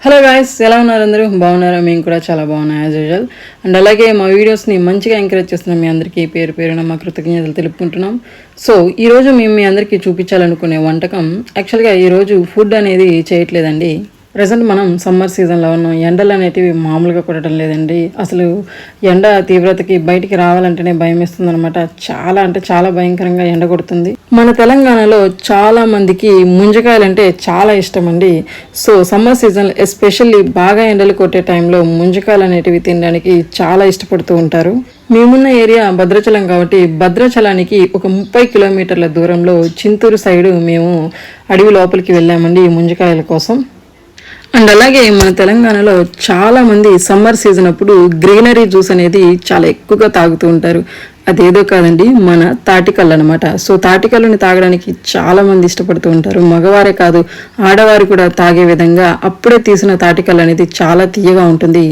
Hello guys, ఎలా ఉన్నారు? అందరూ బాగున్నారా? మేము కూడా చాలా బాగున్నాం యాజ్ యూజువల్. అండ్ అలాగే మా వీడియోస్ని మంచిగా ఎంకరేజ్ చేస్తున్నాం. మీ అందరికీ పేరు పేరున మా కృతజ్ఞతలు తెలుపుకుంటున్నాం. సో ఈరోజు మేము మీ అందరికీ చూపించాలనుకునే వంటకం, యాక్చువల్గా ఈరోజు ఫుడ్ అనేది చేయట్లేదండి. ప్రజెంట్ మనం సమ్మర్ సీజన్లో ఉన్నాం. ఎండలు అనేటివి మామూలుగా కొట్టడం లేదండి. అసలు ఎండ తీవ్రతకి బయటికి రావాలంటేనే భయం వేస్తుంది అనమాట. చాలా అంటే చాలా భయంకరంగా ఎండ కొడుతుంది. మన తెలంగాణలో చాలా మందికి ముంజకాయలు అంటే చాలా ఇష్టం అండి. సో సమ్మర్ సీజన్ ఎస్పెషల్లీ బాగా ఎండలు కొట్టే టైంలో ముంజకాయలు అనేటివి తినడానికి చాలా ఇష్టపడుతూ ఉంటారు. మేమున్న ఏరియా భద్రాచలం కాబట్టి భద్రాచలానికి ఒక 30 కిలోమీటర్ల దూరంలో చింతూరు సైడు మేము అడవి లోపలికి వెళ్ళామండి ఈ ముంజకాయల కోసం. అండ్ అలాగే మన తెలంగాణలో చాలామంది సమ్మర్ సీజన్ అప్పుడు గ్రీనరీ జ్యూస్ అనేది చాలా ఎక్కువగా తాగుతూ ఉంటారు. అదేదో కాదండి, మన తాటికల్లు అనమాట. సో తాటికల్లుని తాగడానికి చాలామంది ఇష్టపడుతూ ఉంటారు. మగవారే కాదు, ఆడవారు కూడా తాగే విధంగా అప్పుడే తీసిన తాటికల్లు అనేది చాలా తీయగా ఉంటుంది.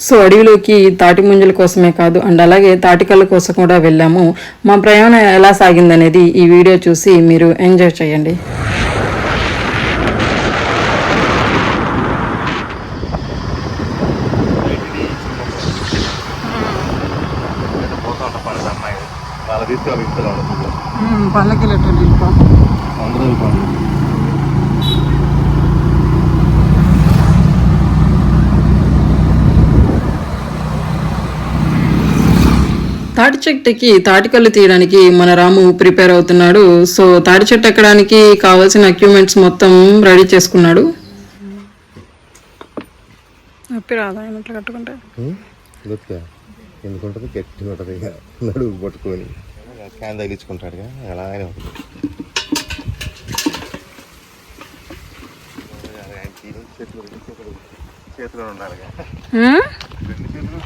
సో అడవిలోకి తాటి ముంజల కోసమే కాదు, అండ్ అలాగే తాటికల్లు కోసం కూడా వెళ్ళాము. మా ప్రయాణం ఎలా సాగిందనేది ఈ వీడియో చూసి మీరు ఎంజాయ్ చేయండి. పళ్ళకి తాటి చెట్టుకి తాటికల్లు తీయడానికి మన రాము ప్రిపేర్ అవుతున్నాడు. సో తాటి చెట్టు ఎక్కడానికి కావాల్సిన ఎక్విప్మెంట్స్ మొత్తం రెడీ చేసుకున్నాడు. కట్టుకుంటే ఎందుకుంటుంది, గట్టి ఉంటుంది, నడుగు పట్టుకొని క్యాన్ తగిలించుకుంటాడు. అలాగే ఉంటుంది. చేతిలో ఉండాలి, రెండు చేతులు.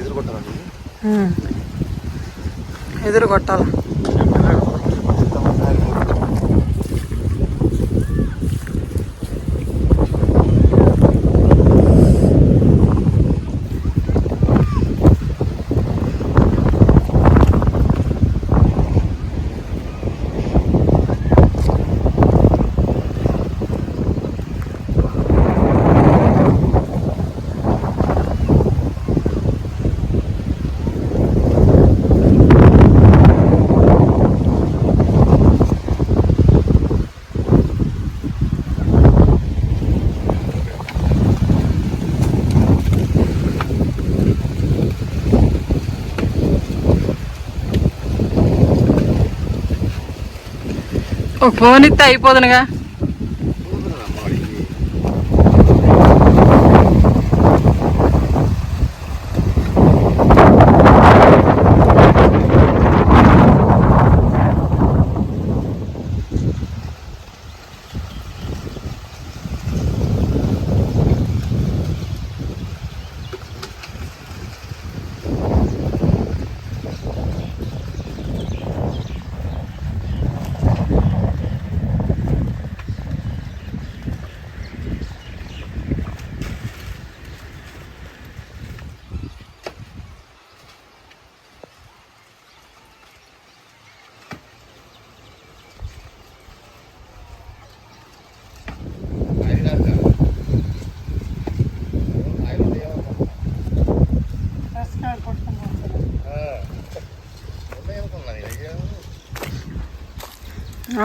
ఎదురు కొట్టాలండి, ఎదురు కొట్టాలి. ఒక ఫోన్ ఇస్తే అయిపోదునుగా.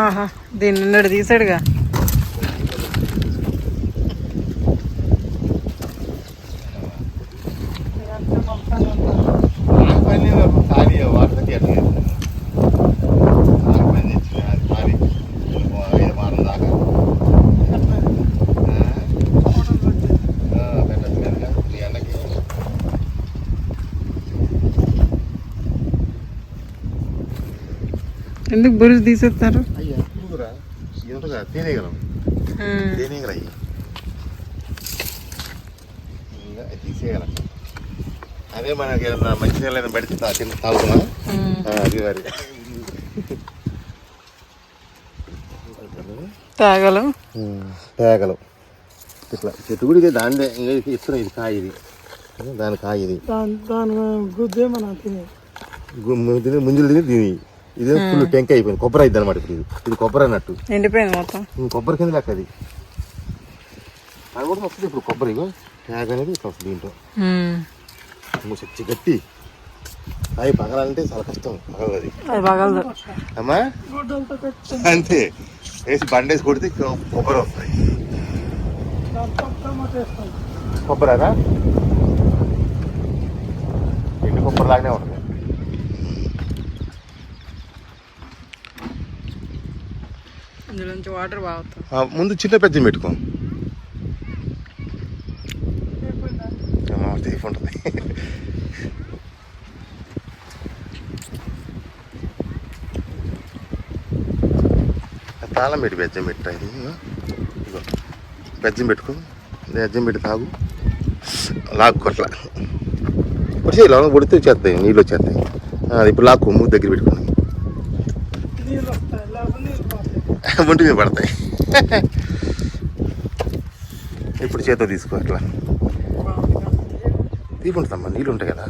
ఆహా, దీన్ని నిన్నడు తీసాడుగా. ఎందుకు బురుజు తీసేస్తారు? తీనేగలం తీసేయగలం. అదే మనకి మంచి నీళ్ళైనా పడితే తాగుతున్నా అది మరి తాగలం. ఇట్లా చెట్టు కూడా దాని ఇస్తున్నాయి. ఇది కాయ, ఇది దాని కాయ ఇది దాని గుద్దే మనం తినే ముంజులు తిని దీని ఇదే ఫుల్ టెంక్ అయిపోయింది. కొబ్బరి అయిద్ది అనమాట ఇప్పుడు ఇది కొబ్బరి అన్నట్టు ఎండిపోయింది మొత్తం. కొబ్బరి కింద లెక్క అది. అది కూడా వస్తుంది ఇప్పుడు కొబ్బరి ట్యాగ్ అనేది ఇట్లా వస్తుంది దీంట్లో. చచ్చి గట్టి కాయ పగలాలంటే చాలా కష్టం. పగలదు అది అమ్మా అంతే. వేసి బండేసి కొడితే కొబ్బరి వస్తాయి. కొబ్బరాదా ఎండు కొబ్బరి లాగానే ఉంటుంది. ఇందులో నుంచి వాటర్ బాగా. ముందు చిన్న పెద్దం పెట్టుకో తీసి ఉంటుంది. తాళం పెట్టి బెజ్జం పెట్టా ఇది బెజ్జం పెట్టుకో. బెజ్జం పెట్టి తాగు లాక్కోట్లా పొడిచి లోన పొడితే వచ్చేస్తాయి నీళ్ళు వచ్చేస్తాయి. అది ఇప్పుడు లాక్కు మూడు దగ్గర పెట్టుకుని ఒంటి మీద పడతాయి. ఇప్పుడు చేతితో తీసుకో అట్లా తీసుకుంటుందమ్మా నీళ్ళు ఉంటాయి కదా.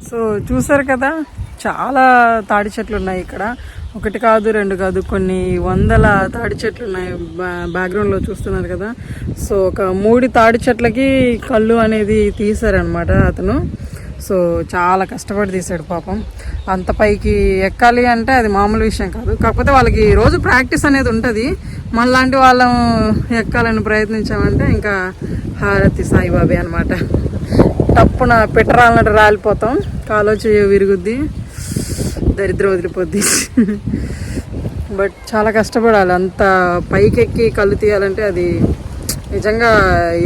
సో చూసారు కదా, చాలా తాడి చెట్లు ఉన్నాయి ఇక్కడ. ఒకటి కాదు రెండు కాదు, కొన్ని వందల తాడి చెట్లు ఉన్నాయి. బ్యాక్గ్రౌండ్లో చూస్తున్నారు కదా. సో ఒక 3 తాడి చెట్లకి కళ్ళు అనేది తీశారనమాట అతను. సో చాలా కష్టపడి తీశాడు పాపం. అంత పైకి ఎక్కాలి అంటే అది మామూలు విషయం కాదు. కాకపోతే వాళ్ళకి రోజు ప్రాక్టీస్ అనేది ఉంటుంది. మనలాంటి వాళ్ళం ఎక్కాలని ప్రయత్నించామంటే ఇంకా హారతి సాయిబాబే అనమాట. తప్పున పెట్టరాలన్నట్టు రాలిపోతాం, కాలో చేయ విరుగుద్ది, దరిద్రం వదిలిపోద్ది. బట్ చాలా కష్టపడాలి. అంత పైకెక్కి కళ్ళు తీయాలంటే అది నిజంగా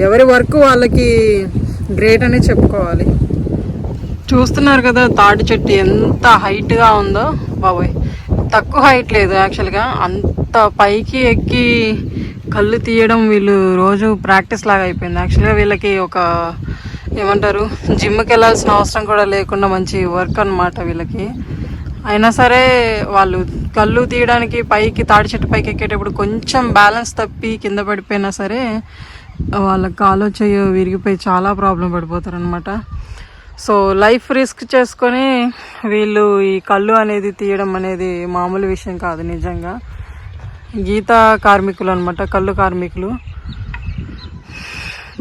ఎవరి వర్క్ వాళ్ళకి గ్రేట్ అనే చెప్పుకోవాలి. చూస్తున్నారు కదా తాడి చెట్టు ఎంత హైట్గా ఉందో బాబోయ్. తక్కువ హైట్ లేదు యాక్చువల్గా. అంత పైకి ఎక్కి కళ్ళు తీయడం వీళ్ళు రోజు ప్రాక్టీస్ లాగా అయిపోయింది. యాక్చువల్గా వీళ్ళకి ఒక ఏమంటారు, జిమ్కి వెళ్ళాల్సిన అవసరం కూడా లేకుండా మంచి వర్క్ అనమాట వీళ్ళకి. అయినా సరే వాళ్ళు కళ్ళు తీయడానికి పైకి తాడి చెట్టు పైకి ఎక్కేటప్పుడు కొంచెం బ్యాలెన్స్ తప్పి కింద పడిపోయినా సరే వాళ్ళ కాలో చెయ్యో విరిగిపోయి చాలా ప్రాబ్లం పడిపోతారు అనమాట. సో లైఫ్ రిస్క్ చేసుకొని వీళ్ళు ఈ కళ్ళు అనేది తీయడం అనేది మామూలు విషయం కాదు నిజంగా. గీత కార్మికులు అనమాట, కళ్ళు కార్మికులు.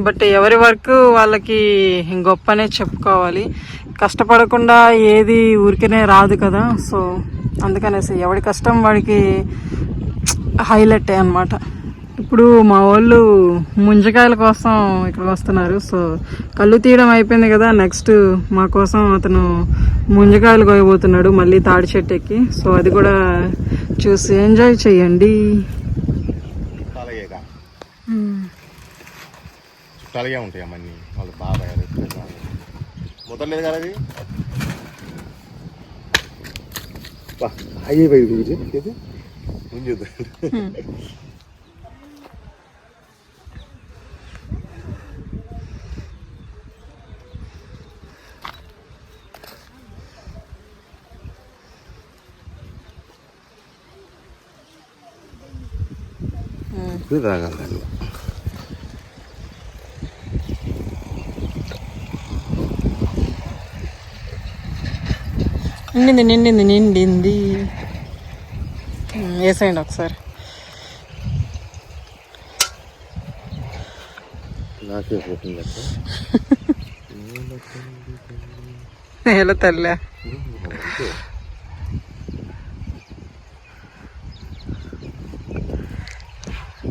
బట్ ఎవరి వర్క్ వాళ్ళకి గొప్పనే చెప్పుకోవాలి. కష్టపడకుండా ఏది ఊరికనే రాదు కదా. సో అందుకనేసి ఎవడి కష్టం వాడికి హైలైటే అనమాట. ఇప్పుడు మా వాళ్ళు ముంజకాయల కోసం ఇక్కడికి వస్తున్నారు. సో కళ్ళు తీయడం అయిపోయింది కదా, నెక్స్ట్ మా కోసం అతను ముంజకాయలు కోయబోతున్నాడు మళ్ళీ తాడి చెట్టు ఎక్కి. సో అది కూడా చూసి ఎంజాయ్ చేయండి. చుట్టాలుగా ఉంటాయి అమ్మని వాళ్ళు బాబాయ్ మొదలలేదు కదా అది. అయ్యే ముందు తాగాలి దాన్ని. నిండింది వేసేయండి ఒకసారి. నాకే పోతుంది ఎలా తల్లి.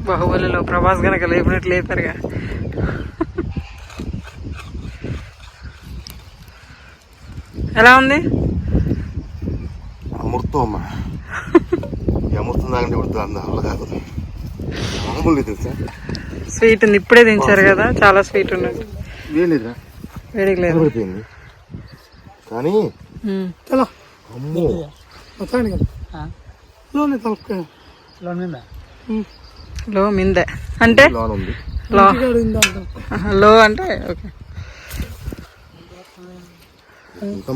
బాహుబలిలో ప్రభాస్ గనక లేపినట్లు లేపారుగా. ఎలా ఉంది? అమృతం అమ్మా. అమృతం తాగంటే ఇప్పుడు అలా కాదు, మామూలు తెలుసా. స్వీట్ ఉంది, ఇప్పుడే దించారు కదా, చాలా స్వీట్ ఉన్నది. వేయలేదురా, వేడికి లేదు అయిపోయింది కానీ అమ్మో లో మిందే అంటే లో అంటే ఓకే.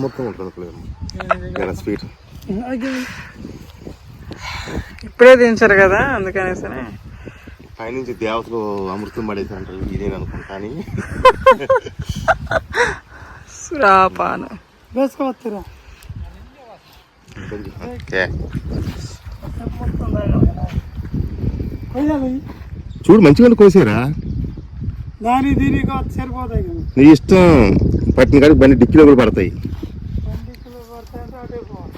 మొత్తం ఉంటుంది స్వీట్. ఇప్పుడే దించారు కదా అందుకనేసి పైనుంచి దేవతలు అమృతం పడేసి అంటారు ఇదేని అనుకుంటా కానీ సురాపానం వేసుకోవచ్చురా ఓకే. కొయ్యాలి చూడు మంచిగా కోసారా దాని దీనికి సరిపోతాయి కదా నీ ఇష్టం పట్టిన కాడికి బండి డిక్కీలో కూడా పడతాయి బండిక్కులు పడతాయంటే అటే పోవాలి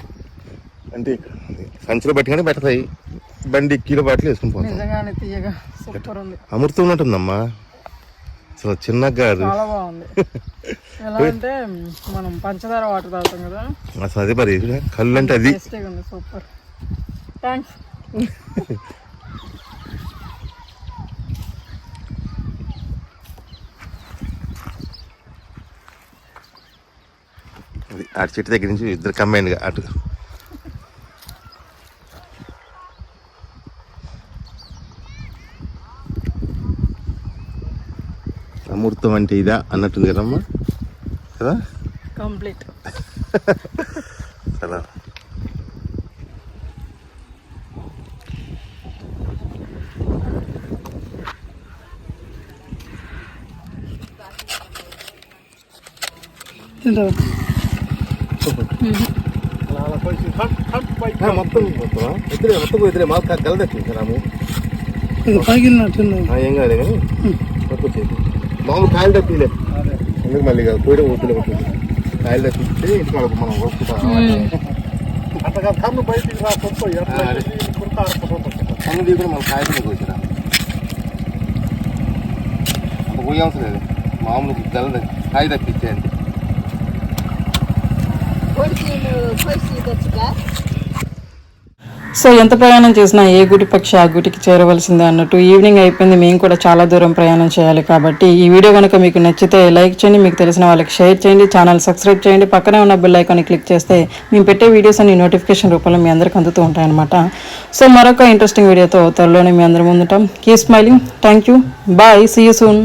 అంటే సంచిలో పట్టుకొని పెడతాయి బండి డిక్కీలో బట్టలు వేసుకుని పోతాం నిజంగానే తీయగా సూపర్ ఉంది, అమృతం ఉన్నట్టుందమ్మా అసలు చిన్నగా కాదు చాలా బాగుంది. ఎలా అంటే మనం పంచదార వాటర్ తాగుతాం కదా, అసలు అదే మరి కళ్ళు అంటే అది టేస్టీగా ఉంది, సూపర్. థ్యాంక్స్. అది ఆ చెట్టు దగ్గర నుంచి ఇద్దరు కంబైన్డ్గా అటు అమృతం అంటే ఇదా అన్నట్టుంది కదమ్మా కదా కంప్లీట్. చాలా తింటావా మొత్తం ఎదురే మొత్తం ఎదురే మాకు కలదట్టు రాము ఇది పగిలినట్టుంది ఏం కాదు కానీ పట్టుకొచ్చేది మామూలు కాయలు తప్పిలే ఎందుకు మళ్ళీ కాదు పోయడం ఊపిలో పట్టింది కాయలు తప్పిస్తే ఇంటికి వాళ్ళకు మనం వస్తుంటాం కన్ను బయటికి కన్ను దిగుడు మన కాయలు వచ్చిరా అంత పోయే అవసరం లేదు మామూలు గల కాయ తప్పించే అంటే సో ఎంత ప్రయాణం చేసినా ఏ గుడి పక్షి ఆ గుడికి చేరవలసిందే అన్నట్టు ఈవినింగ్ అయిపోయింది, మేము కూడా చాలా దూరం ప్రయాణం చేయాలి కాబట్టి ఈ వీడియో కనుక మీకు నచ్చితే లైక్ చేయండి, మీకు తెలిసిన వాళ్ళకి షేర్ చేయండి, ఛానల్ సబ్స్క్రైబ్ చేయండి, పక్కనే ఉన్న బెల్ ఐకాన్ని క్లిక్ చేస్తే మేము పెట్టే వీడియోస్ అన్ని నోటిఫికేషన్ రూపంలో మీ అందరికి అందుతూ ఉంటాయన్నమాట. సో మరొక ఇంట్రెస్టింగ్ వీడియోతో త్వరలోనే మీ అందరి ముందుంటాం. Keep smiling. Thank you. Bye. See you soon.